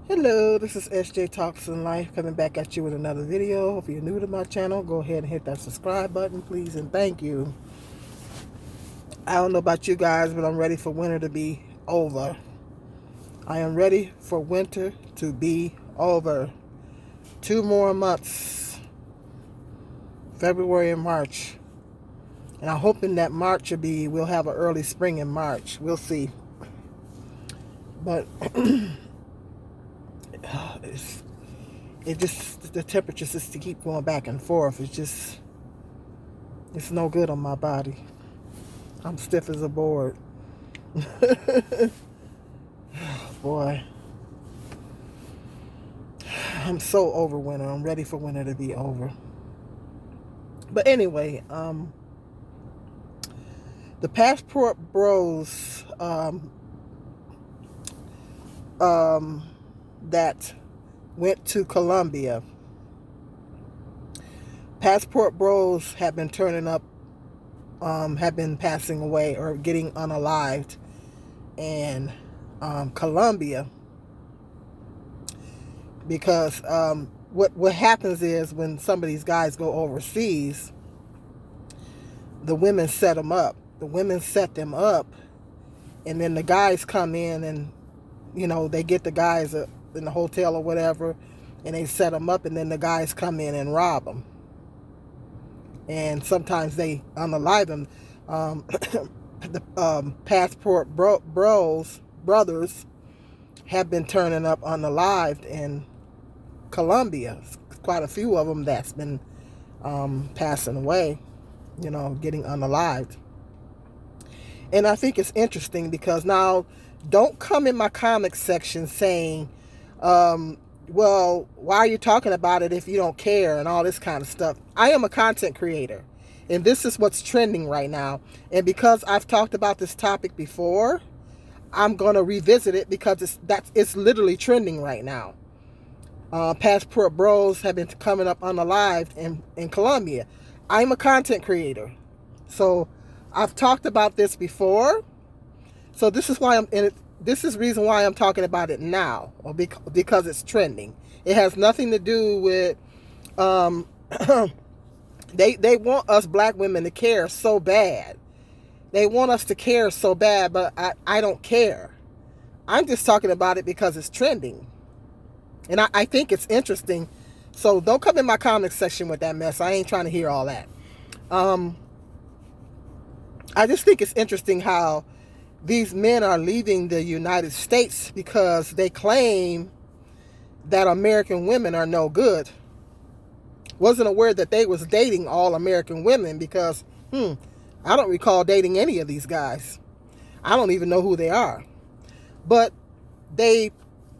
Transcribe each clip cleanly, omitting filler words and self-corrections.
Hello, this is SJ Talks in Life coming back at you with another video. If you're new to my channel, go ahead and hit that subscribe button, please, and thank you. I don't know about you guys, but I'm ready for winter to be over. I am ready for winter to be over. 2 more months, February and March. And I'm hoping that March we'll have an early spring in March. We'll see. But the temperatures just to keep going back and forth. It's no good on my body. I'm stiff as a board. Boy, I'm so over winter. I'm ready for winter to be over. But anyway, the Passport Bros that went to Colombia. Passport Bros have been turning up, have been passing away or getting unalived in Colombia, because what happens is when some of these guys go overseas, the women set them up. The women set them up, and then the guys come in and they get the guys in the hotel or whatever, and they set them up, and then the guys come in and rob them. And sometimes they unalive them. The Passport brothers have been turning up unalived in Colombia. Quite a few of them that's been passing away, getting unalived. And I think it's interesting because now, don't come in my comment section saying, well, why are you talking about it if you don't care and all this kind of stuff. I am a content creator, and this is what's trending right now. And because I've talked about this topic before, I'm going to revisit it because it's literally trending right now. Passport Bros have been coming up unalived in Colombia. I'm a content creator, so I've talked about this before. So this is why I'm in it. This is the reason why I'm talking about it now, because it's trending. It has nothing to do with they want us black women to care so bad. They want us to care so bad, but I don't care. I'm just talking about it because it's trending. And I think it's interesting. So don't come in my comment section with that mess. I ain't trying to hear all that. I just think it's interesting how these men are leaving the United States because they claim that American women are no good. Wasn't aware that they was dating all American women because, I don't recall dating any of these guys. I don't even know who they are. But they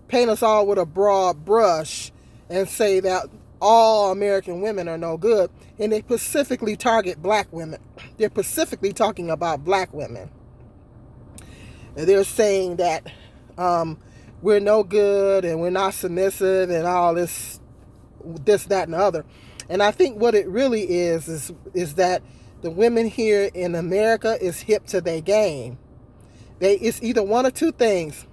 paint us all with a broad brush and say that all American women are no good. And they specifically target black women. They're specifically talking about black women. They're saying that we're no good and we're not submissive and all this, that, and the other. And I think what it really is that the women here in America is hip to their game. It's either one or two things.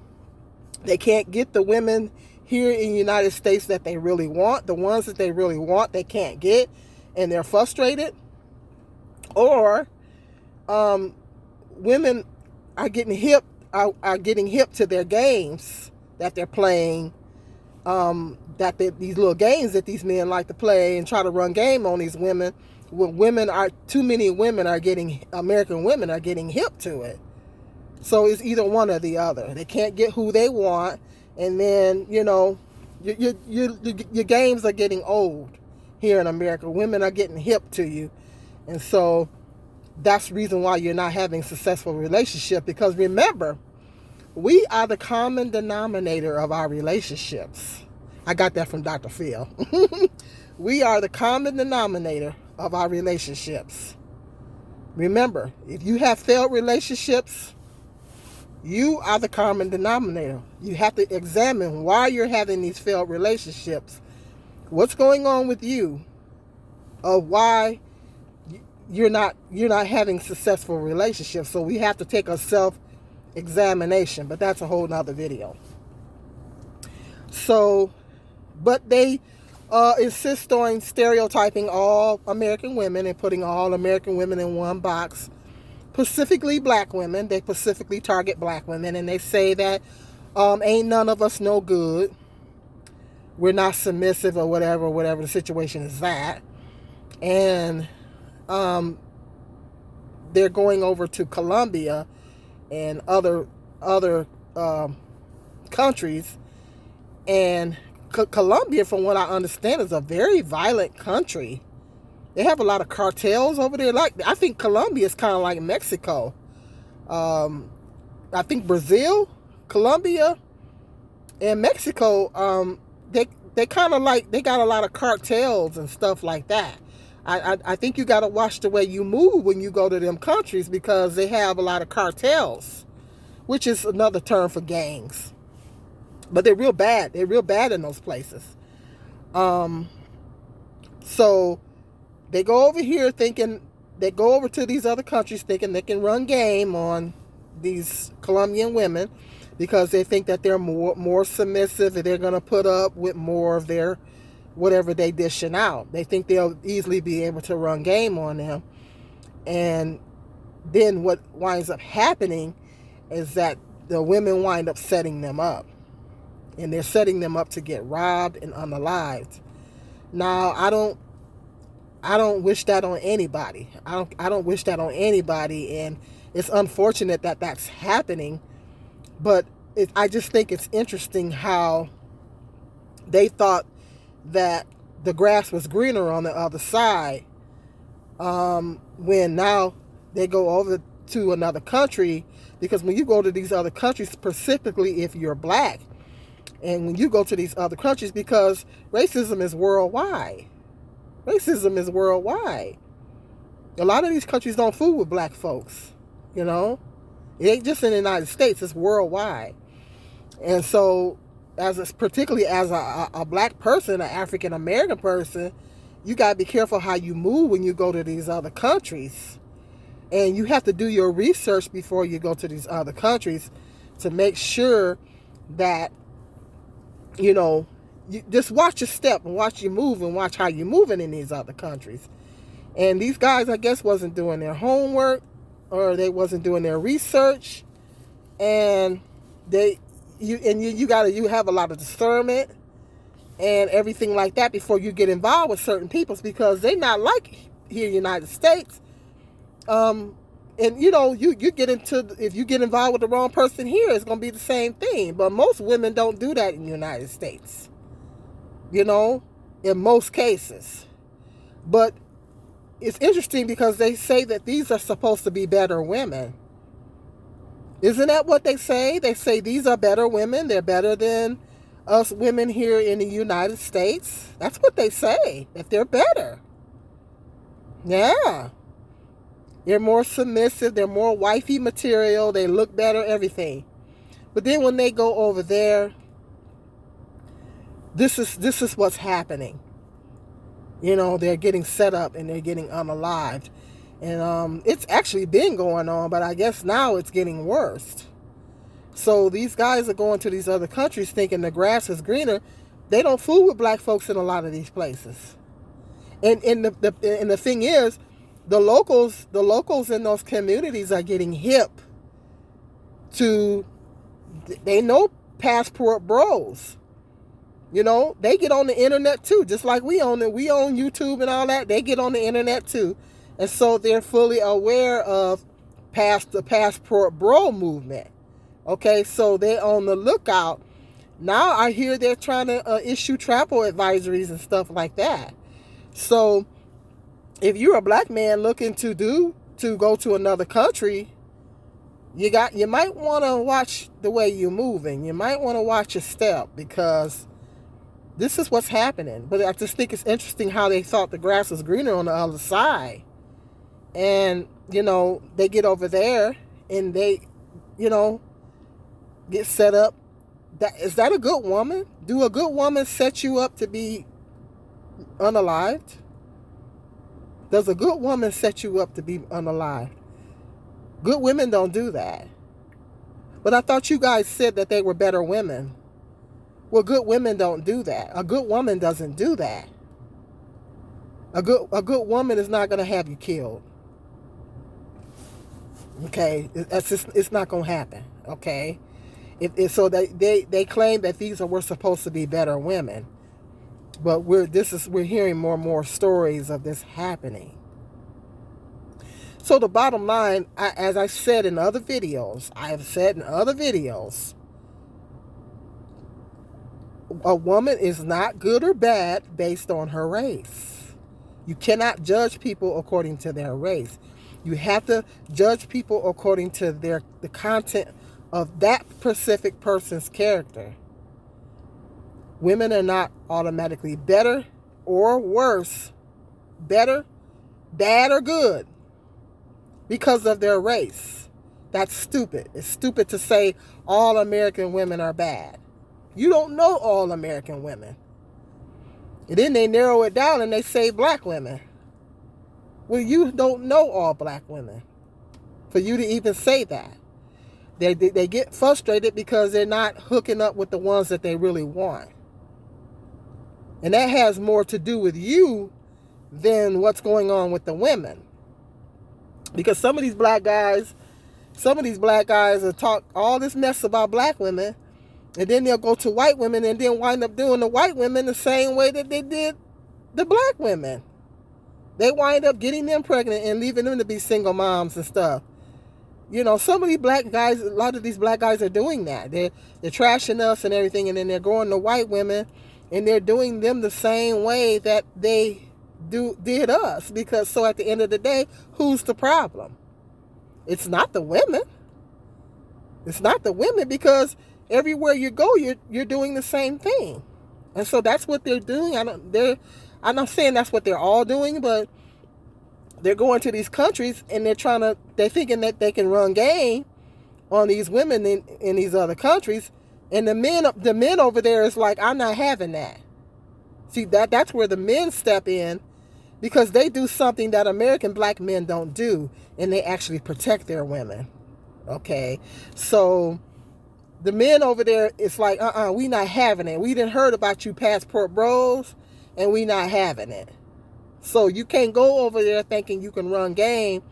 They can't get the women here in the United States that they really want. The ones that they really want, they can't get, and they're frustrated. Or women are getting hip to their games that they're playing, these little games that these men like to play and try to run game on these women. When too many American women are getting hip to it. So it's either one or the other. They can't get who they want, and then your games are getting old here in America. Women are getting hip to you, and so that's the reason why you're not having a successful relationship. Because remember, we are the common denominator of our relationships. I got that from Dr. Phil. We are the common denominator of our relationships. Remember, if you have failed relationships, you are the common denominator. You have to examine why you're having these failed relationships. What's going on with you? Of why you're not having successful relationships. So we have to take a self-examination, but that's a whole nother video. So, but they insist on stereotyping all American women and putting all American women in one box, specifically black women. They specifically target black women, and they say that ain't none of us no good. We're not submissive or whatever the situation is that. And they're going over to Colombia and other countries. And Colombia, from what I understand, is a very violent country. They have a lot of cartels over there. Like, I think Colombia is kind of like Mexico. I think Brazil, Colombia, and Mexico, they kind of like, they got a lot of cartels and stuff like that. I think you got to watch the way you move when you go to them countries, because they have a lot of cartels, which is another term for gangs. But they're real bad. They're real bad in those places. So they go over here thinking, they go over to these other countries thinking they can run game on these Colombian women, because they think that they're more submissive and they're going to put up with more of their whatever they dishing out. They think they'll easily be able to run game on them. And then what winds up happening is that the women wind up setting them up. And they're setting them up to get robbed and unalived. Now, I don't wish that on anybody. I don't wish that on anybody, and it's unfortunate that that's happening. But I just think it's interesting how they thought that the grass was greener on the other side, when now they go over to another country. Because when you go to these other countries, specifically if you're black, and when you go to these other countries, because racism is worldwide. Racism is worldwide. A lot of these countries don't fool with black folks, you know. It ain't just in the United States, it's worldwide. And so, particularly as a black person, an African American person, you got to be careful how you move when you go to these other countries. And you have to do your research before you go to these other countries to make sure that, you know, you just watch your step and watch your move and watch how you're moving in these other countries. And these guys, I guess, wasn't doing their homework, or they wasn't doing their research, and you have a lot of discernment and everything like that before you get involved with certain peoples, because they not like here in the United States. And you know, you get into, if you get involved with the wrong person here, it's going to be the same thing. But most women don't do that in the United States, you know, in most cases. But it's interesting because they say that these are supposed to be better women. Isn't that what they say? They say these are better women. They're better than us women here in the United States. That's what they say, that they're better. Yeah. They're more submissive. They're more wifey material. They look better, everything. But then when they go over there, this is what's happening. You know, they're getting set up and they're getting unalived. And it's actually been going on, but I guess now it's getting worse. So these guys are going to these other countries thinking the grass is greener. They don't fool with black folks in a lot of these places. And the thing is, the locals in those communities are getting hip to, they know passport bros. You know, they get on the internet too, just like we own it. We own YouTube and all that. They get on the internet too. And so they're fully aware of the passport bro movement. Okay, so they're on the lookout. Now I hear they're trying to issue travel advisories and stuff like that. So if you're a black man looking to go to another country, you might want to watch the way you're moving. You might want to watch your step, because this is what's happening. But I just think it's interesting how they thought the grass was greener on the other side. And, you know, they get over there and they, you know, get set up. Is that a good woman? Do a good woman set you up to be unalived? Does a good woman set you up to be unalived? Good women don't do that. But I thought you guys said that they were better women. Well, good women don't do that. A good woman doesn't do that. A good woman is not going to have you killed. Okay, it's not going to happen. Okay, so they claim that were supposed to be better women, but we're hearing more and more stories of this happening. So the bottom line, as I said in other videos, a woman is not good or bad based on her race. You cannot judge people according to their race. You have to judge people according to the content of that specific person's character. Women are not automatically better or worse, better, bad, or good because of their race. That's stupid. It's stupid to say all American women are bad. You don't know all American women. And then they narrow it down and they say black women. Well, you don't know all black women for you to even say that. They get frustrated because they're not hooking up with the ones that they really want. And that has more to do with you than what's going on with the women. Because some of these black guys will talk all this mess about black women, and then they'll go to white women and then wind up doing the white women the same way that they did the black women. They wind up getting them pregnant and leaving them to be single moms and stuff. You know, some of these black guys, a lot of these black guys are doing that. They're trashing us and everything, and then they're going to white women and they're doing them the same way that they did us. Because so at the end of the day, who's the problem? It's not the women. It's not the women, because everywhere you go, you're doing the same thing. And so that's what they're doing. I'm not saying that's what they're all doing, but they're going to these countries and they're thinking that they can run game on these women in these other countries. And the men over there is like, I'm not having that. See, that's where the men step in, because they do something that American black men don't do, and they actually protect their women. Okay, so the men over there, it's like, we not having it. We didn't heard about you passport bros, and we not having it. So you can't go over there thinking you can run game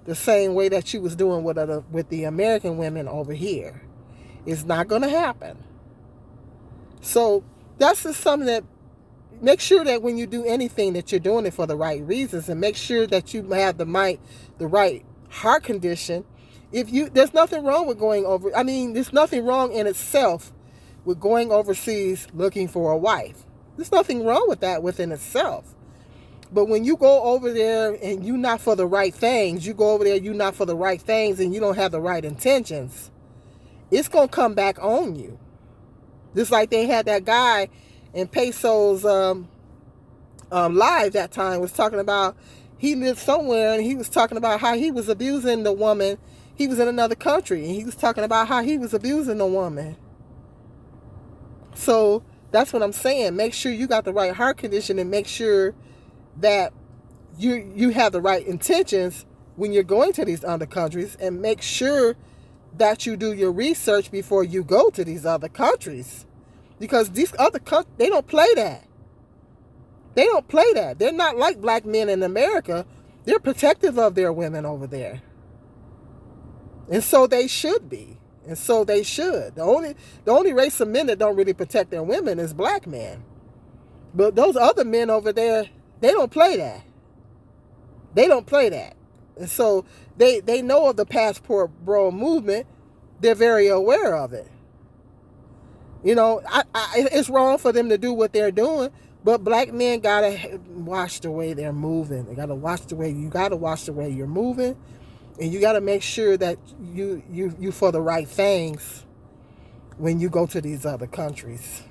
the same way that you was doing with the American women over here. It's not going to happen. So that's just something that, make sure that when you do anything that you're doing it for the right reasons, and make sure that you have the right heart condition. There's nothing wrong with there's nothing wrong in itself with going overseas looking for a wife. There's nothing wrong with that within itself. But when you go over there and you're not for the right things, and you don't have the right intentions, it's going to come back on you. Just like they had that guy in Peso's live that time, was talking about he lived somewhere, and he was talking about how he was abusing the woman. He was in another country, and he was talking about how he was abusing the woman. So that's what I'm saying. Make sure you got the right heart condition, and make sure that you have the right intentions when you're going to these other countries, and make sure that you do your research before you go to these other countries, because these other countries, they don't play that. They don't play that. They're not like black men in America. They're protective of their women over there, and so they should be. And so they should. The only race of men that don't really protect their women is black men. But those other men over there, they don't play that. They don't play that. And so they know of the passport bro movement. They're very aware of it. You know, it's wrong for them to do what they're doing, but black men gotta watch the way they're moving. You gotta watch the way you're moving, and you gotta make sure that you for the right things when you go to these other countries.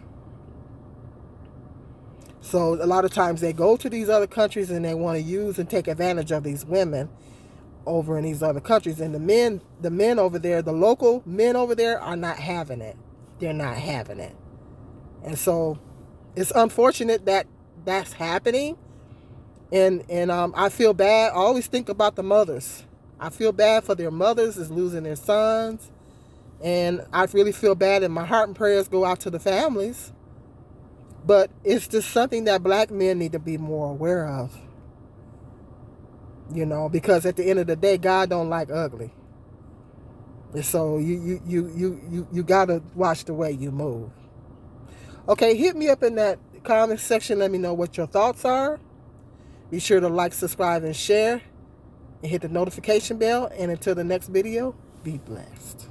So a lot of times they go to these other countries and they want to use and take advantage of these women over in these other countries. And the men over there, the local men over there, are not having it. They're not having it. And so it's unfortunate that that's happening. And I feel bad. I always think about the mothers. I feel bad for their mothers is losing their sons. And I really feel bad, and my heart and prayers go out to the families But it's just something that black men need to be more aware of. You know, because at the end of the day, God don't like ugly. And so you gotta watch the way you move. Okay, hit me up in that comment section. Let me know what your thoughts are. Be sure to like, subscribe, and share. And hit the notification bell. And until the next video, be blessed.